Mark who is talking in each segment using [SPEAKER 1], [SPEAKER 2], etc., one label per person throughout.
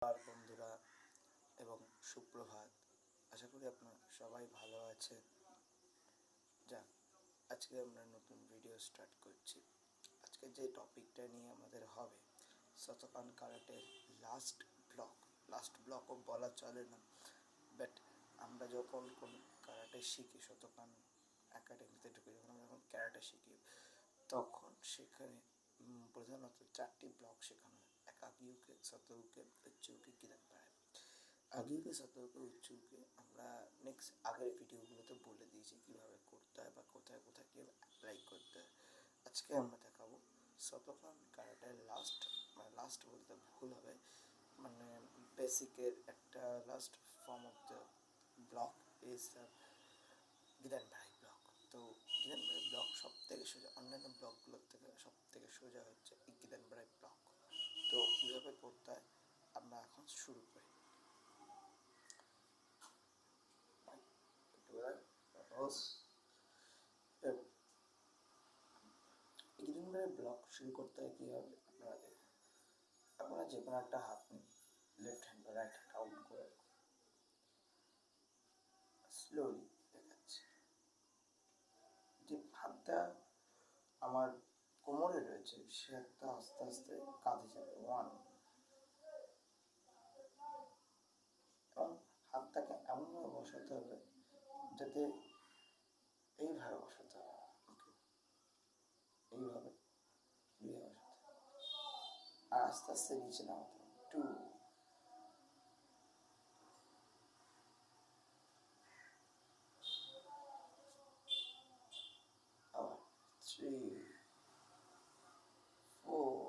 [SPEAKER 1] আর বন্ধুরা এবং সুপ্রভাত। আশা করি আপনারা সবাই ভালো আছেন। যাক, আজকে আমরা নতুন ভিডিও স্টার্ট করছি। আজকে যে টপিকটা নিয়ে আমাদের হবে শতকান কারাটের লাস্ট ব্লকও বলা চলে না, বাট আমরা যখন কোনো কারাটে শিখি, শতকান একাডেমিতে ঢুকে যখন আমরা যখন ক্যারাটে শিখি, তখন সেখানে প্রধানত 4টি ব্লক শেখানো হয়। এক আগিউকে, শতউকে, উচ্চউকে, কিদানপাড়ায়। আগিউকে, শতউকে, উচ্চউকে আমরা আগের ভিডিওগুলোতে বলে দিয়েছি কীভাবে করতে হয় বা কোথায় কোথায় কীভাবে অ্যাপ্লাই করতে হয়। আজকে আমরা দেখাবো শতকান কারাটের লাস্ট বলতে ভুল হবে, মানে বেসিকের একটা last form of the block is গিদানপাড়াই ব্লক। তো গিদানপাড়াই ব্লক সব থেকে সোজা, অন্যান্য ব্লকগুলোর থেকে সব থেকে সোজা হচ্ছে এই গিদানপাড়াই ব্লক। তো কীভাবে করতে হয় আমরা এখন শুরু করি। গিদানপাড়াই ব্লক শুরু করতে হয় কীভাবে, আপনারা যে কোনো একটা হাত নিন, লেফট হ্যান্ড বা রাইট হ্যান্ড আউট করে স্লোলি দেখাচ্ছি। যে হাতটা আমার কোমরে রয়েছে সে হাতটা আস্তে আস্তে কাঁধে যাবে, 1, এবং হাতটাকে এমনভাবে বসাতে হবে যাতে এইভাবে বসাতে হবে, এইভাবে বসাতে হবে, আর আস্তে আস্তে নিচে নামাতে হবে। 2, আবার 3, 4,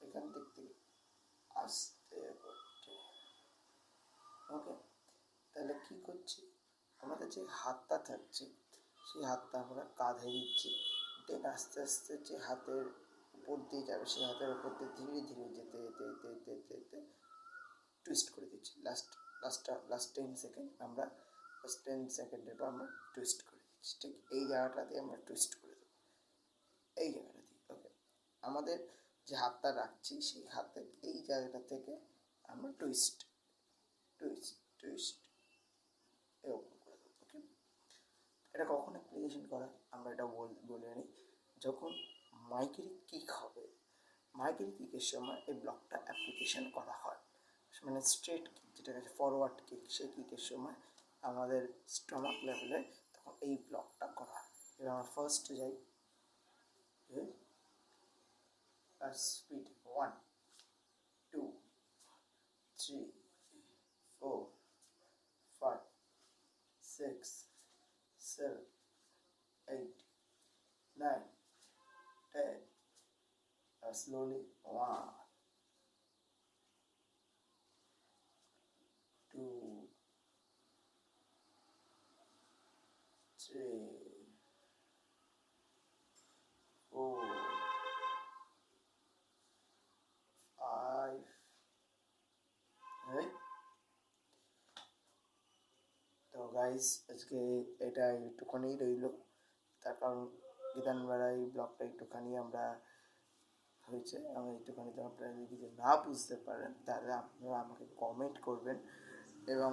[SPEAKER 1] এখান থেকে আস্তে করতে। ওকে, তাহলে কি করছি, আমাদের যে হাতটা থাকছে সেই হাতটা আমরা কাঁধে দিচ্ছি, দেন আস্তে আস্তে যে হাতের উপর দিয়ে যাবে সেই হাতের উপর দিয়ে ধীরে ধীরে যেতে যেতে যেতে যেতে যেতে যেতে টুইস্ট করে দিচ্ছি। লাস্ট 10 সেকেন্ড আমরা লাস্ট 10 সেকেন্ডের পর আমরা টুইস্ট করে দিচ্ছি। ঠিক এই জায়গাটাতে আমরা টুইস্ট করে দেবো, এই জায়গাটা দিয়ে। ওকে, আমাদের যে হাতটা রাখছি সেই হাতের এই জায়গাটা থেকে আমরা টুইস্ট টুইস্ট টুইস্ট এরকম করে দেবো। ওকে, এটা কখন অ্যাপ্লিকেশন করা আমরা এটা বলে নিই। যখন মাইকেরি কিক হবে, মাইকেরি কিকের সময় এই ব্লকটা অ্যাপ্লিকেশন করা হয়। মানে স্ট্রেট কিক, যেটা হচ্ছে ফরওয়ার্ড কিক, সেই কিকের সময় আমাদের স্টমাক লেভেলে তখন এই ব্লকটা করা হয়। এবার আমরা ফার্স্ট যাই, স্পিড 1, 2, 3, 4, 5, 6, 7, 8, 9, 10. Slowly 1, 2, 3, 4, 5. তো গাইস, আজকে এটা একটুখানি রইল, তার কারণ গিদানপাড়াই ব্লগটা একটুখানি আমরা হয়েছে, আমি একটুখানি তো আপনারা যদি কিছু না বুঝতে পারেন তাহলে আপনারা আমাকে কমেন্ট করবেন এবং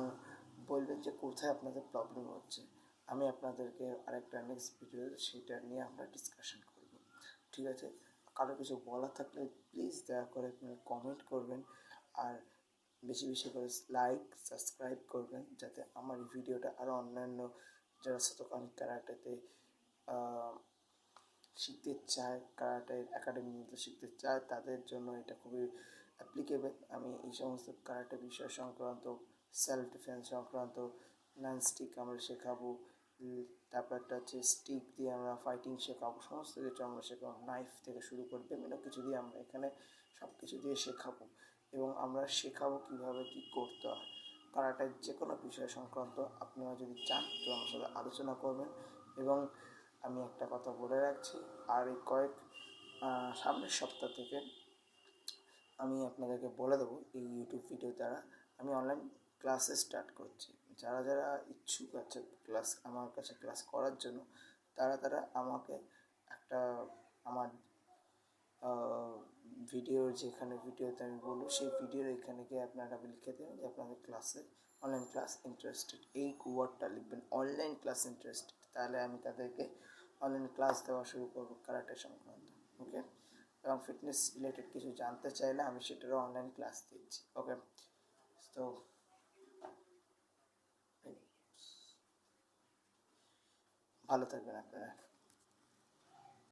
[SPEAKER 1] বলবেন যে কোথায় আপনাদের প্রবলেম হচ্ছে। আমি আপনাদেরকে আরেকটা নেক্সট ভিডিও সেটা নিয়ে আমরা ডিসকাশন করব। ঠিক আছে, কারো কিছু বলা থাকলে প্লিজ দয়া করে আপনারা কমেন্ট করবেন, আর বেশি বেশি করে লাইক সাবস্ক্রাইব করবেন, যাতে আমার এই ভিডিওটা আরও অন্যান্য যারা শতকান ক্যারাটেতে শিখতে চায়, কারাটে একাডেমির মধ্যে শিখতে চায়, তাদের জন্য এটা খুবই অ্যাপ্লিকেবল। আমি এই সমস্ত কারাটে বিষয় সংক্রান্ত, সেলফ ডিফেন্স সংক্রান্ত, নন স্টিক আমরা শেখাবো, তারপর একটা হচ্ছে স্টিক দিয়ে আমরা ফাইটিং শেখাবো, সমস্ত কিছু আমরা শেখাবো, নাইফ থেকে শুরু করে বিভিন্ন কিছু দিয়ে আমরা এখানে সব কিছু দিয়ে শেখাবো। এবং আমরা শেখাবো কীভাবে কী করতে হয়। কারাটের যে কোনো বিষয় সংক্রান্ত আপনারা যদি চান তো আমার সাথে আলোচনা করবেন। এবং আমি একটা কথা বলে রাখছি, আর এই সামনের সপ্তাহ থেকে আমি আপনাদেরকে বলে দেবো এই ইউটিউব ভিডিও দ্বারা আমি অনলাইন ক্লাসে স্টার্ট করছি। যারা যারা ইচ্ছুক আছে ক্লাস আমার কাছে ক্লাস করার জন্য, তারা আমাকে একটা আমার ভিডিওতে আমি বলবো, সেই ভিডিওর এখানে গিয়ে আপনারা লিখে দেবেন যে আপনাদের ক্লাসে অনলাইন ক্লাস ইন্টারেস্টেড, এই ওয়ার্ডটা লিখবেন, অনলাইন ক্লাস ইন্টারেস্টেড। তাহলে আমি তাদেরকে অনলাইন ক্লাস দেওয়া শুরু করবো কারাটে সংক্রান্ত। ওকে, এবং ফিটনেস রিলেটেড কিছু জানতে চাইলে আমি সেটারও অনলাইন ক্লাস দিচ্ছি। ওকে, তো ভালো থাকবেন আপনারা।